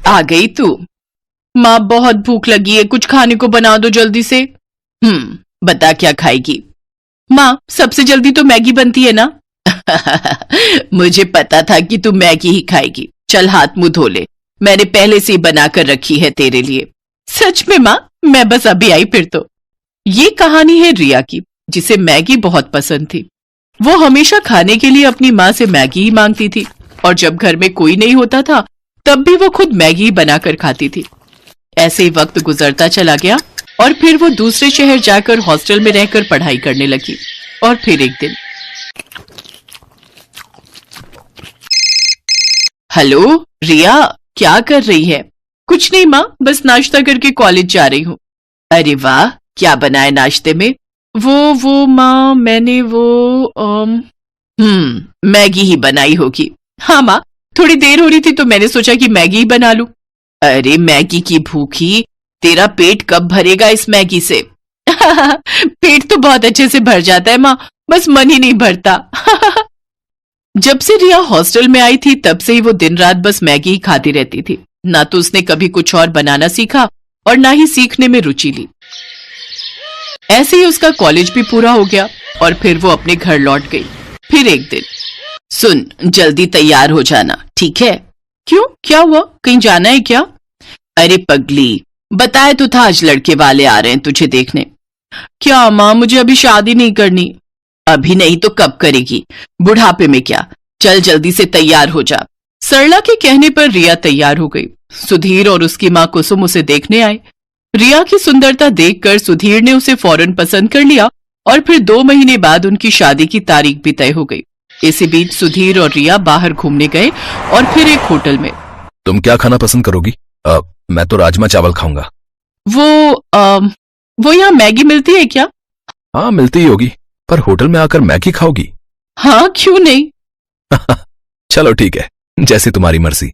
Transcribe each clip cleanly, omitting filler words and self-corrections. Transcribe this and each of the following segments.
आ गई तू। माँ बहुत भूख लगी है, कुछ खाने को बना दो जल्दी से। बता क्या खाएगी? माँ सबसे जल्दी तो मैगी बनती है ना। मुझे पता था कि तू मैगी ही खाएगी। चल हाथ मुंह धो ले, मैंने पहले से ही बनाकर रखी है तेरे लिए। सच में माँ? मैं बस अभी आई फिर तो। ये कहानी है रिया की, जिसे मैगी बहुत पसंद थी। वो हमेशा खाने के लिए अपनी माँ से मैगी ही मांगती थी, और जब घर में कोई नहीं होता था तब भी वो खुद मैगी बनाकर खाती थी। ऐसे ही वक्त गुजरता चला गया और फिर वो दूसरे शहर जाकर हॉस्टल में रहकर पढ़ाई करने लगी। और फिर एक दिन, हेलो रिया, क्या कर रही है? कुछ नहीं माँ, बस नाश्ता करके कॉलेज जा रही हूँ। अरे वाह, क्या बनाए नाश्ते में? वो माँ, मैंने मैगी ही बनाई होगी। हाँ माँ, थोड़ी देर हो रही थी तो मैंने सोचा कि मैगी ही बना लूं। अरे मैगी की भूखी, तेरा पेट कब भरेगा इस मैगी से? पेट तो बहुत अच्छे से भर जाता है माँ, बस मन ही नहीं भरता। जब से रिया हॉस्टल में आई थी तब से ही वो दिन रात बस मैगी ही खाती रहती थी। ना तो उसने कभी कुछ और बनाना सीखा और ना ही सीखने में रुचि ली। ऐसे ही उसका कॉलेज भी पूरा हो गया और फिर वो अपने घर लौट गई। फिर एक दिन, सुन जल्दी तैयार हो जाना, ठीक है? क्यों, क्या हुआ? कहीं जाना है क्या? अरे पगली, बताया तो था आज लड़के वाले आ रहे हैं तुझे देखने। क्या माँ, मुझे अभी शादी नहीं करनी। अभी नहीं तो कब करेगी? बुढ़ापे में क्या? चल जल्दी से तैयार हो जा। सरला के कहने पर रिया तैयार हो गई। सुधीर और उसकी माँ कुसुम उसे देखने आए। रिया की सुंदरता देखकर सुधीर ने उसे फौरन पसंद कर लिया और फिर 2 महीने बाद उनकी शादी की तारीख भी तय हो गई। इसी बीच सुधीर और रिया बाहर घूमने गए और फिर एक होटल में। तुम क्या खाना पसंद करोगी? मैं तो राजमा चावल खाऊंगा। वो यहाँ मैगी मिलती है क्या? हाँ मिलती ही होगी, पर होटल में आकर मैगी खाओगी? हाँ, क्यों नहीं। चलो ठीक है, जैसी तुम्हारी मर्जी।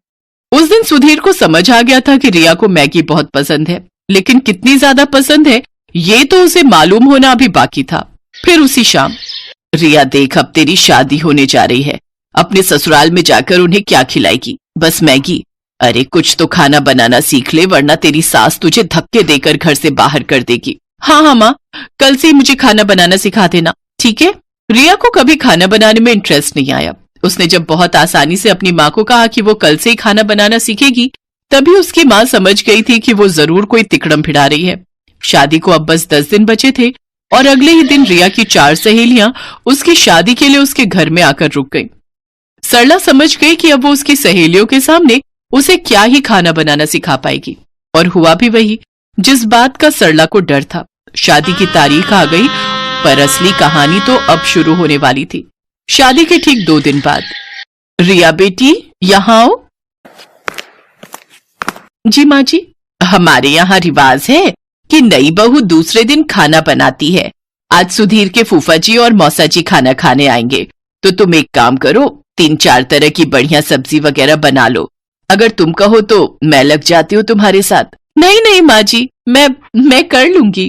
उस दिन सुधीर को समझ आ गया था कि रिया को मैगी बहुत पसंद है, लेकिन कितनी ज्यादा पसंद है ये तो उसे मालूम होना अभी बाकी था। फिर उसी शाम, रिया देख, अब तेरी शादी होने जा रही है, अपने ससुराल में जाकर उन्हें क्या खिलाएगी? बस मैगी? अरे कुछ तो खाना बनाना सीख ले, वरना तेरी सास तुझे धक्के देकर घर से बाहर कर देगी। हाँ माँ, कल से ही मुझे खाना बनाना सिखा देना, ठीक है? रिया को कभी खाना बनाने में इंटरेस्ट नहीं आया। उसने जब बहुत आसानी से अपनी माँ को कहा कि वो कल से ही खाना बनाना सीखेगी, तभी उसकी माँ समझ गई थी कि वो जरूर कोई तिकड़म भिड़ा रही है। शादी को अब बस 10 दिन बचे थे और अगले ही दिन रिया की 4 सहेलियां उसकी शादी के लिए उसके घर में आकर रुक गईं। सरला समझ गई कि अब वो उसकी सहेलियों के सामने उसे क्या ही खाना बनाना सिखा पाएगी, और हुआ भी वही जिस बात का सरला को डर था। शादी की तारीख आ गई, पर असली कहानी तो अब शुरू होने वाली थी। शादी के ठीक 2 दिन बाद, रिया बेटी यहाँ आओ। जी माँ जी। हमारे यहाँ रिवाज है कि नई बहू दूसरे दिन खाना बनाती है। आज सुधीर के फूफा जी और मौसा जी खाना खाने आएंगे, तो तुम एक काम करो, 3-4 तरह की बढ़िया सब्जी वगैरह बना लो। अगर तुम कहो तो मैं लग जाती हूँ तुम्हारे साथ। नहीं नहीं माँ जी, मैं कर लूंगी।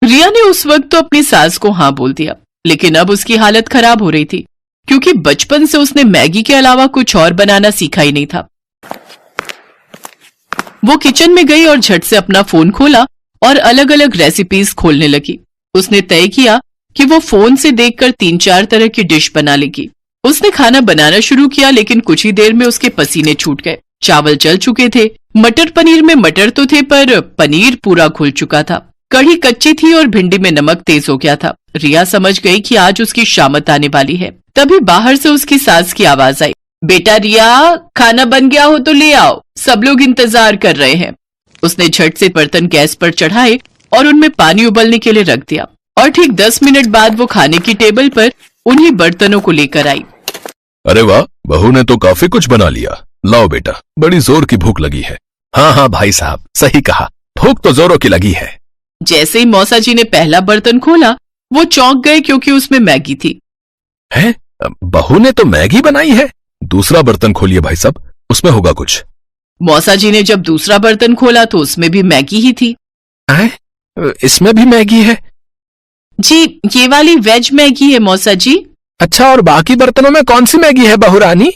रिया ने उस वक्त तो अपनी सास को हाँ बोल दिया, लेकिन अब उसकी हालत खराब हो रही थी, क्योंकि बचपन से उसने मैगी के अलावा कुछ और बनाना सीखा ही नहीं था। वो किचन में गई और झट से अपना फोन खोला और अलग अलग रेसिपीज खोलने लगी। उसने तय किया कि वो फोन से देखकर 3-4 तरह की डिश बना लेगी। उसने खाना बनाना शुरू किया, लेकिन कुछ ही देर में उसके पसीने छूट गए। चावल जल चुके थे, मटर पनीर में मटर तो थे पर पनीर पूरा घुल चुका था। कढ़ी कच्ची थी और भिंडी में नमक तेज हो गया था। रिया समझ गई कि आज उसकी शामत आने वाली है। तभी बाहर से उसकी सास की आवाज आई, बेटा रिया, खाना बन गया हो तो ले आओ, सब लोग इंतजार कर रहे हैं। उसने झट से बर्तन गैस पर चढ़ाए और उनमें पानी उबलने के लिए रख दिया, और ठीक 10 मिनट बाद वो खाने की टेबल पर उन्हीं बर्तनों को लेकर आई। अरे वाह, बहू ने तो काफी कुछ बना लिया। लाओ बेटा, बड़ी जोर की भूख लगी है। हाँ भाई साहब, सही कहा, भूख तो जोरों की लगी है। जैसे ही मौसा जी ने पहला बर्तन खोला, वो चौंक गए क्योंकि उसमें मैगी थी। है, बहू ने तो मैगी बनाई है? दूसरा बर्तन खोलिए भाई साहब, उसमें होगा कुछ। मौसा जी ने जब दूसरा बर्तन खोला तो उसमें भी मैगी ही थी। इसमें भी मैगी है? जी, ये वाली वेज मैगी है मौसा जी। अच्छा, और बाकी बर्तनों में कौन सी मैगी है बहू रानी?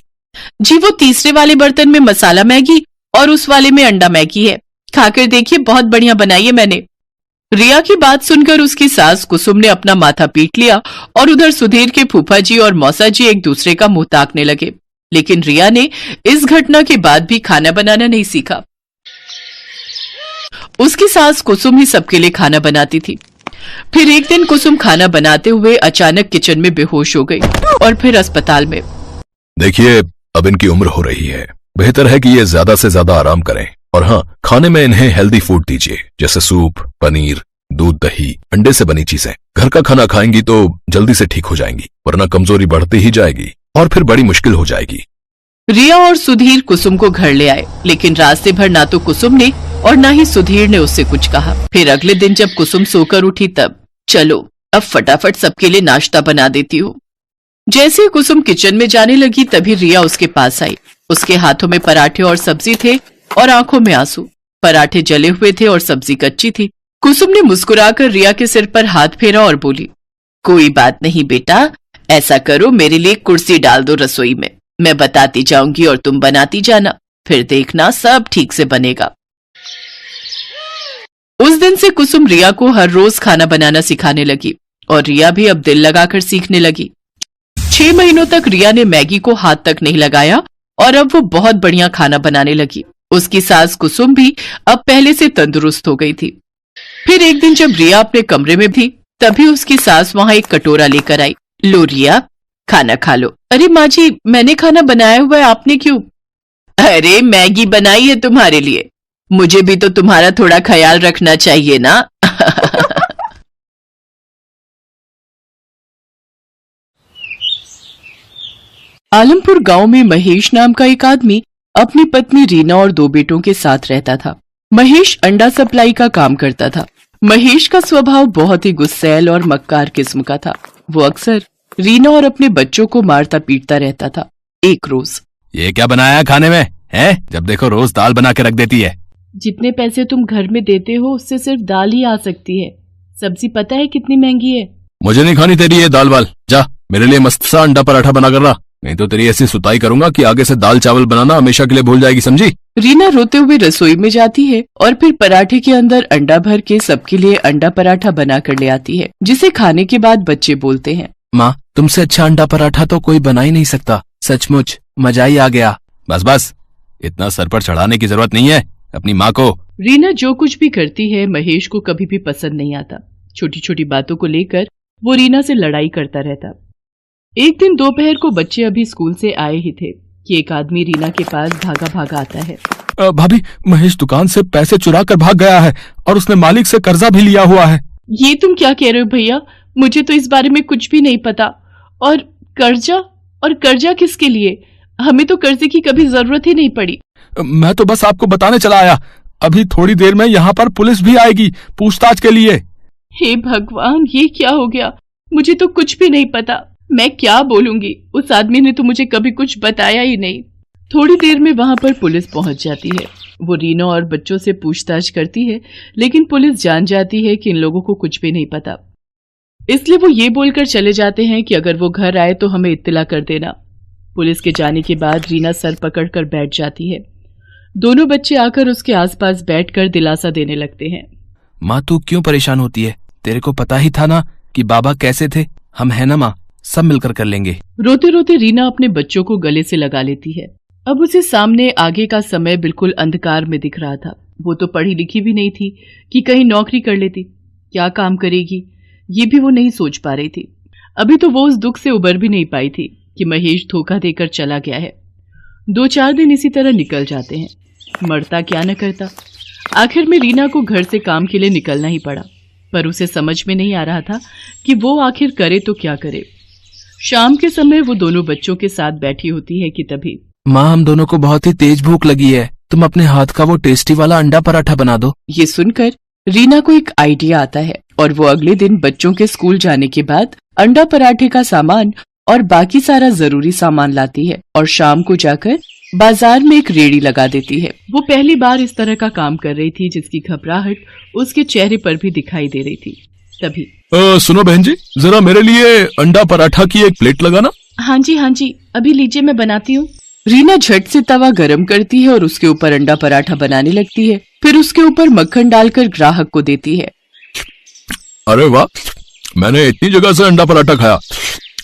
जी, वो तीसरे वाले बर्तन में मसाला मैगी और उस वाले में अंडा मैगी है, खाकर देखिए, बहुत बढ़िया बनाई है मैंने। रिया की बात सुनकर उसकी सास कुसुम ने अपना माथा पीट लिया और उधर सुधीर के फूफा जी और मौसा जी एक दूसरे का मुंह ताकने लगे। लेकिन रिया ने इस घटना के बाद भी खाना बनाना नहीं सीखा। उसकी सास कुसुम ही सबके लिए खाना बनाती थी। फिर एक दिन कुसुम खाना बनाते हुए अचानक किचन में बेहोश हो गई और फिर अस्पताल में। देखिए, अब इनकी उम्र हो रही है, बेहतर है कि ये ज्यादा से ज्यादा आराम करें। और हाँ, खाने में इन्हें हेल्दी फूड दीजिए, जैसे सूप, पनीर, दूध, दही, अंडे से बनी चीजें। घर का खाना खाएंगी तो जल्दी से ठीक हो जाएंगी, वरना कमजोरी बढ़ती ही जाएगी और फिर बड़ी मुश्किल हो जाएगी। रिया और सुधीर कुसुम को घर ले आए, लेकिन रास्ते भर ना तो कुसुम ने और ना ही सुधीर ने उससे कुछ कहा। फिर अगले दिन जब कुसुम सोकर उठी तब, चलो अब फटाफट सबके लिए नाश्ता बना देती हूँ। जैसे ही कुसुम किचन में जाने लगी तभी रिया उसके पास आई। उसके हाथों में पराठे और सब्जी थे और आंखों में आंसू। पराठे जले हुए थे और सब्जी कच्ची थी। कुसुम ने मुस्कुराकर रिया के सिर पर हाथ फेरा और बोली, कोई बात नहीं बेटा, ऐसा करो, मेरे लिए कुर्सी डाल दो रसोई में, मैं बताती जाऊंगी और तुम बनाती जाना, फिर देखना सब ठीक से बनेगा। उस दिन से कुसुम रिया को हर रोज खाना बनाना सिखाने लगी और रिया भी अब दिल लगाकर सीखने लगी। 6 महीनों तक रिया ने मैगी को हाथ तक नहीं लगाया और अब वो बहुत बढ़िया खाना बनाने लगी। उसकी सास कुसुम भी अब पहले से तंदुरुस्त हो गई थी। फिर एक दिन जब रिया अपने कमरे में थी तभी उसकी सास वहां एक कटोरा लेकर आई। लो रिया, खाना खा लो। अरे माँ जी, मैंने खाना बनाया हुआ है, आपने क्यों? अरे मैगी बनाई है तुम्हारे लिए, मुझे भी तो तुम्हारा थोड़ा ख्याल रखना चाहिए ना। आलमपुर गांव में महेश नाम का एक आदमी अपनी पत्नी रीना और 2 बेटों के साथ रहता था। महेश अंडा सप्लाई का काम करता था। महेश का स्वभाव बहुत ही गुस्सैल और मक्कार किस्म का था। वो अक्सर रीना और अपने बच्चों को मारता पीटता रहता था। एक रोज, ये क्या बनाया खाने में है? जब देखो रोज दाल बना के रख देती है। जितने पैसे तुम घर में देते हो उससे सिर्फ दाल ही आ सकती है। सब्जी पता है कितनी महंगी है? मुझे नहीं खानी तेरी ये दाल वाल, जा मेरे लिए मस्त सा अंडा पराठा बना कर ला, नहीं तो तेरी ऐसी सुताई करूंगा कि आगे से दाल चावल बनाना हमेशा के लिए भूल जाएगी, समझी? रीना रोते हुए रसोई में जाती है और फिर पराठे के अंदर अंडा भर के सबके लिए अंडा पराठा बना कर ले आती है, जिसे खाने के बाद बच्चे बोलते हैं, माँ तुमसे अच्छा अंडा पराठा तो कोई बना ही नहीं सकता, सचमुच मजा ही आ गया। बस बस, इतना सर पर चढ़ाने की जरूरत नहीं है अपनी माँ को। रीना जो कुछ भी करती है महेश को कभी भी पसंद नहीं आता। छोटी छोटी बातों को लेकर वो रीना से लड़ाई करता रहता। एक दिन दोपहर को बच्चे अभी स्कूल से आए ही थे कि एक आदमी रीना के पास भागा भागा आता है। भाभी, महेश दुकान से पैसे चुरा कर भाग गया है और उसने मालिक से कर्जा भी लिया हुआ है। ये तुम क्या कह रहे हो भैया? मुझे तो इस बारे में कुछ भी नहीं पता। और कर्जा किसके लिए? हमें तो कर्जे की कभी जरूरत ही नहीं पड़ी। मैं तो बस आपको बताने चला आया, अभी थोड़ी देर में यहाँ पर पुलिस भी आएगी पूछताछ के लिए। हे भगवान, ये क्या हो गया? मुझे तो कुछ भी नहीं पता। मैं क्या बोलूंगी? उस आदमी ने तो मुझे कभी कुछ बताया ही नहीं। थोड़ी देर में वहां पर पुलिस पहुंच जाती है। वो रीना और बच्चों से पूछताछ करती है, लेकिन पुलिस जान जाती है कि इन लोगों को कुछ भी नहीं पता। इसलिए वो ये बोलकर चले जाते हैं कि अगर वो घर आए तो हमें इत्तला कर देना। पुलिस के जाने के बाद रीना सर पकड़कर बैठ जाती है। दोनों बच्चे आकर उसके आसपास बैठकर दिलासा देने लगते हैं। माँ तू क्यों परेशान होती है? तेरे को पता ही था ना कि बाबा कैसे थे। हम है ना माँ, सब मिलकर कर लेंगे। रोते रोते रीना अपने बच्चों को गले से लगा लेती है। अब उसे सामने आगे का समय बिल्कुल अंधकार में दिख रहा था। वो तो पढ़ी लिखी भी नहीं थी कि कहीं नौकरी कर लेती। क्या काम करेगी ये भी वो नहीं सोच पा रही थी। अभी तो वो उस दुख से उबर भी नहीं पाई थी कि महेश धोखा देकर चला गया है। 2-4 दिन इसी तरह निकल जाते हैं। मरता क्या न करता। आखिर में रीना को घर से काम के लिए निकलना ही पड़ा, पर उसे समझ में नहीं आ रहा था कि वो आखिर करे तो क्या करे। शाम के समय वो दोनों बच्चों के साथ बैठी होती है कि तभी, माँ हम दोनों को बहुत ही तेज भूख लगी है, तुम अपने हाथ का वो टेस्टी वाला अंडा पराठा बना दो। ये सुनकर रीना को एक आइडिया आता है और वो अगले दिन बच्चों के स्कूल जाने के बाद अंडा पराठे का सामान और बाकी सारा जरूरी सामान लाती है और शाम को जाकर बाजार में एक रेड़ी लगा देती है। वो पहली बार इस तरह का काम कर रही थी जिसकी घबराहट उसके चेहरे पर भी दिखाई दे रही थी। तभी सुनो बहन जी, जरा मेरे लिए अंडा पराठा की एक प्लेट लगाना। हाँ जी, अभी लीजिए मैं बनाती हूँ। रीना झट से तवा गरम करती है और उसके ऊपर अंडा पराठा बनाने लगती है। फिर उसके ऊपर मक्खन डालकर ग्राहक को देती है। अरे वाह, मैंने इतनी जगह से अंडा पराठा खाया,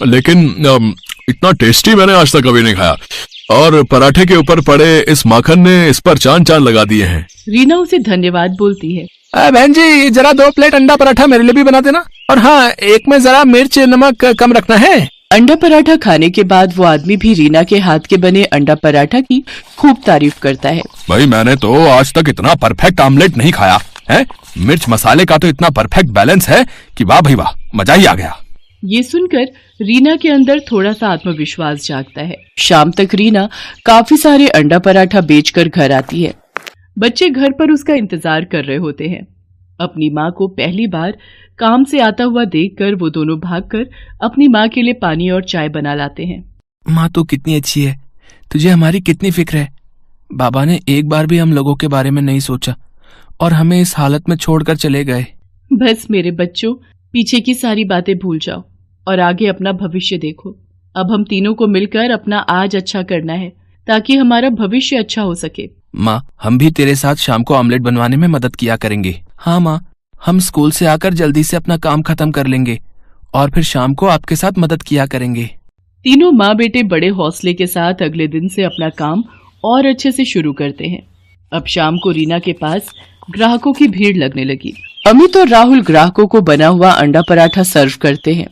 लेकिन इतना टेस्टी मैंने आज तक कभी नहीं खाया। और पराठे के ऊपर पड़े इस माखन ने इस पर चांद चांद लगा दिए हैं। रीना उसे धन्यवाद बोलती है। बहन जी, जरा 2 प्लेट अंडा पराठा मेरे लिए भी बना देना, और हाँ, एक में जरा मिर्च नमक कम रखना है। अंडा पराठा खाने के बाद वो आदमी भी रीना के हाथ के बने अंडा पराठा की खूब तारीफ करता है। भाई, मैंने तो आज तक इतना परफेक्ट आमलेट नहीं खाया है। मिर्च मसाले का तो इतना परफेक्ट बैलेंस है कि वाह भाई वाह, मजा ही आ गया। ये सुनकर रीना के अंदर थोड़ा सा आत्मविश्वास जागता है। शाम तक रीना काफी सारे अंडा पराठा बेचकर घर आती है। बच्चे घर पर उसका इंतजार कर रहे होते हैं। अपनी माँ को पहली बार काम से आता हुआ देखकर वो दोनों भागकर अपनी माँ के लिए पानी और चाय बना लाते हैं। माँ तो कितनी अच्छी है, तुझे हमारी कितनी फिक्र है। बाबा ने एक बार भी हम लोगों के बारे में नहीं सोचा और हमें इस हालत में छोड़कर चले गए। बस मेरे बच्चों, पीछे की सारी बातें भूल जाओ और आगे अपना भविष्य देखो। अब हम तीनों को मिलकर अपना आज अच्छा करना है ताकि हमारा भविष्य अच्छा हो सके। माँ, हम भी तेरे साथ शाम को ऑमलेट बनवाने में मदद किया करेंगे। हाँ माँ, हम स्कूल से आकर जल्दी से अपना काम खत्म कर लेंगे और फिर शाम को आपके साथ मदद किया करेंगे। तीनों माँ बेटे बड़े हौसले के साथ अगले दिन से अपना काम और अच्छे से शुरू करते हैं। अब शाम को रीना के पास ग्राहकों की भीड़ लगने लगी। अमित और राहुल ग्राहकों को बना हुआ अंडा पराठा सर्व करते हैं।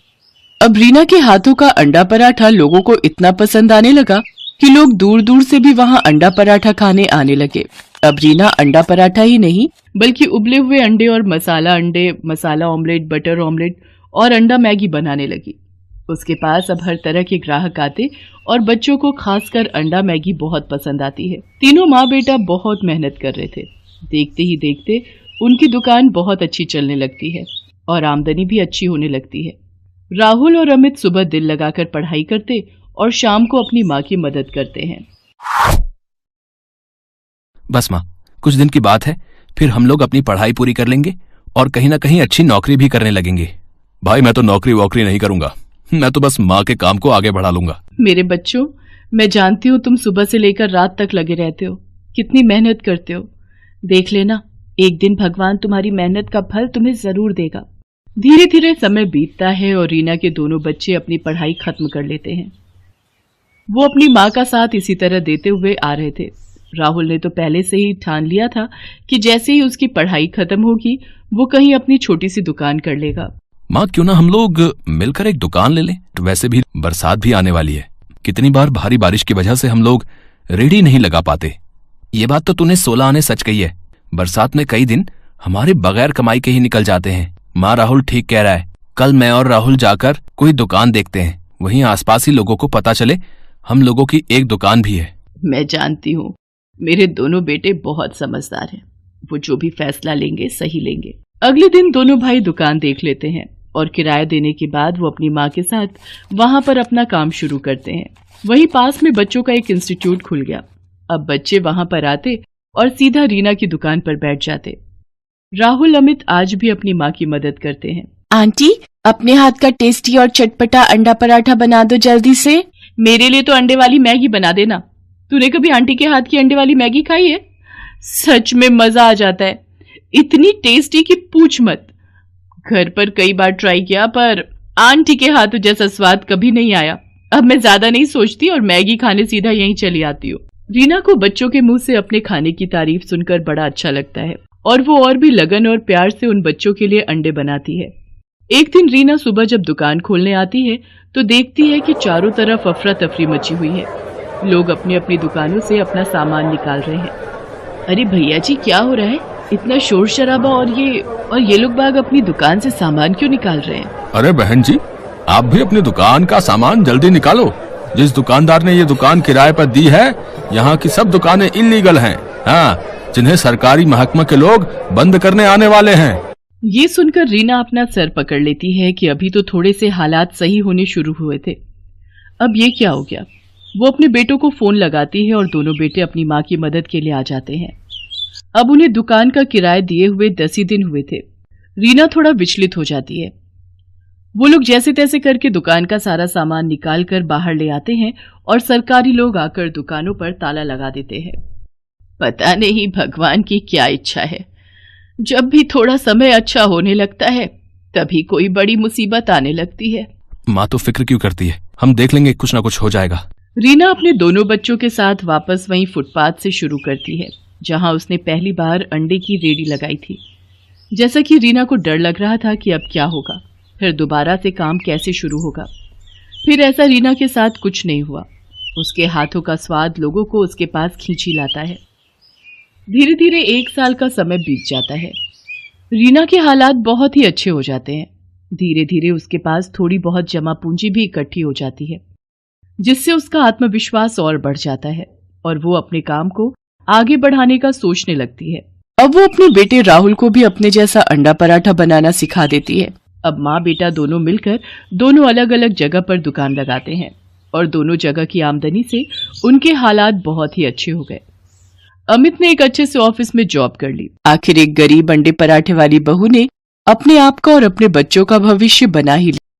अब रीना के हाथों का अंडा पराठा लोगों को इतना पसंद आने लगा कि लोग दूर दूर से भी वहां अंडा पराठा खाने आने लगे। अब रीना अंडा पराठा ही नहीं बल्कि उबले हुए अंडे और मसाला अंडे, मसाला ऑमलेट, बटर ऑमलेट और अंडा मैगी बनाने लगी। उसके पास अब हर तरह के ग्राहक आते और बच्चों को खासकर अंडा मैगी बहुत पसंद आती है। तीनों माँ बेटा बहुत मेहनत कर रहे थे। देखते ही देखते उनकी दुकान बहुत अच्छी चलने लगती है और आमदनी भी अच्छी होने लगती है। राहुल और अमित सुबह दिल लगाकर पढ़ाई करते और शाम को अपनी माँ की मदद करते हैं। बस माँ, कुछ दिन की बात है, फिर हम लोग अपनी पढ़ाई पूरी कर लेंगे और कहीं ना कहीं अच्छी नौकरी भी करने लगेंगे। भाई, मैं तो नौकरी वोकरी नहीं करूंगा, मैं तो बस माँ के काम को आगे बढ़ा लूंगा। मेरे बच्चों, मैं जानती हूँ तुम सुबह से लेकर रात तक लगे रहते हो, कितनी मेहनत करते हो। देख लेना, एक दिन भगवान तुम्हारी मेहनत का फल तुम्हें जरूर देगा। धीरे धीरे समय बीतता है और रीना के दोनों बच्चे अपनी पढ़ाई खत्म कर लेते हैं। वो अपनी माँ का साथ इसी तरह देते हुए आ रहे थे। राहुल ने तो पहले से ही ठान लिया था कि जैसे ही उसकी पढ़ाई खत्म होगी वो कहीं अपनी छोटी सी दुकान कर लेगा। माँ, क्यों ना हम लोग मिलकर एक दुकान ले लें? तो वैसे भी बरसात भी आने वाली है। कितनी बार भारी बारिश की वजह से हम लोग रेडी नहीं लगा पाते। ये बात तो तूने 16 आने सच कही है। बरसात में कई दिन हमारे बगैर कमाई के ही निकल जाते हैं। माँ, राहुल ठीक कह रहा है। कल मैं और राहुल जाकर कोई दुकान देखते हैं, वहीं आसपास ही लोगों को पता चले हम लोगों की एक दुकान भी है। मैं जानती हूँ, मेरे दोनों बेटे बहुत समझदार हैं। वो जो भी फैसला लेंगे सही लेंगे। अगले दिन दोनों भाई दुकान देख लेते हैं और किराया देने के बाद वो अपनी माँ के साथ वहां पर अपना काम शुरू करते हैं। वहीं पास में बच्चों का एक इंस्टीट्यूट खुल गया। अब बच्चे वहां पर आते और सीधा रीना की दुकान पर बैठ जाते। राहुल अमित आज भी अपनी माँ की मदद करते हैं। आंटी, अपने हाथ का टेस्टी और चटपटा अंडा पराठा बना दो जल्दी से। मेरे लिए तो अंडे वाली मैगी बना देना। तूने कभी आंटी के हाथ की अंडे वाली मैगी खाई है? सच में मजा आ जाता है, इतनी टेस्टी कि पूछ मत। घर पर कई बार ट्राई किया पर आंटी के हाथों जैसा स्वाद कभी नहीं आया। अब मैं ज्यादा नहीं सोचती और मैगी खाने सीधा यहीं चली आती हूँ। रीना को बच्चों के मुंह से अपने खाने की तारीफ सुनकर बड़ा अच्छा लगता है और वो और भी लगन और प्यार से उन बच्चों के लिए अंडे बनाती है। एक दिन रीना सुबह जब दुकान खोलने आती है तो देखती है कि चारों तरफ अफरा तफरी मची हुई है। लोग अपनी अपनी दुकानों से अपना सामान निकाल रहे हैं। अरे भैया जी, क्या हो रहा है? इतना शोर शराबा और ये लोग बाग अपनी दुकान से सामान क्यों निकाल रहे हैं? अरे बहन जी, आप भी अपनी दुकान का सामान जल्दी निकालो। जिस दुकानदार ने ये दुकान किराए पर दी है, यहाँ की सब दुकानें इल्लीगल हैं। हाँ, जिन्हें सरकारी महकमा के लोग बंद करने आने वाले हैं। ये सुनकर रीना अपना सर पकड़ लेती है कि अभी तो थोड़े से हालात सही होने शुरू हुए थे, अब ये क्या हो गया। वो अपने बेटों को फोन लगाती है और दोनों बेटे अपनी माँ की मदद के लिए आ जाते हैं। अब उन्हें दुकान का किराया दिए हुए 10 ही दिन हुए थे। रीना थोड़ा विचलित हो जाती है। वो लोग जैसे तैसे करके दुकान का सारा सामान निकाल कर बाहर ले आते हैं और सरकारी लोग आकर दुकानों पर ताला लगा देते हैं। पता नहीं भगवान की क्या इच्छा है, जब भी थोड़ा समय अच्छा होने लगता है तभी कोई बड़ी मुसीबत आने लगती है। माँ तो फिक्र क्यों करती है, हम देख लेंगे, कुछ ना कुछ हो जाएगा। रीना अपने दोनों बच्चों के साथ वापस वहीं फुटपाथ से शुरू करती है जहां उसने पहली बार अंडे की रेडी लगाई थी। जैसा कि रीना को डर लग रहा था कि अब क्या होगा, फिर दोबारा से काम कैसे शुरू होगा। फिर ऐसा रीना के साथ कुछ नहीं हुआ। उसके हाथों का स्वाद लोगों को उसके पास खींच ही लाता है। धीरे धीरे 1 साल का समय बीत जाता है। रीना के हालात बहुत ही अच्छे हो जाते हैं। धीरे धीरे उसके पास थोड़ी बहुत जमा पूंजी भी इकट्ठी हो जाती है, जिससे उसका आत्मविश्वास और बढ़ जाता है और वो अपने काम को आगे बढ़ाने का सोचने लगती है। अब वो अपने बेटे राहुल को भी अपने जैसा अंडा पराठा बनाना सिखा देती है। अब माँ बेटा दोनों मिलकर दोनों अलग अलग जगह पर दुकान लगाते हैं और दोनों जगह की आमदनी से उनके हालात बहुत ही अच्छे हो गए। अमित ने एक अच्छे से ऑफिस में जॉब कर ली। आखिर एक गरीब अंडे पराठे वाली बहू ने अपने आप का और अपने बच्चों का भविष्य बना ही लिया।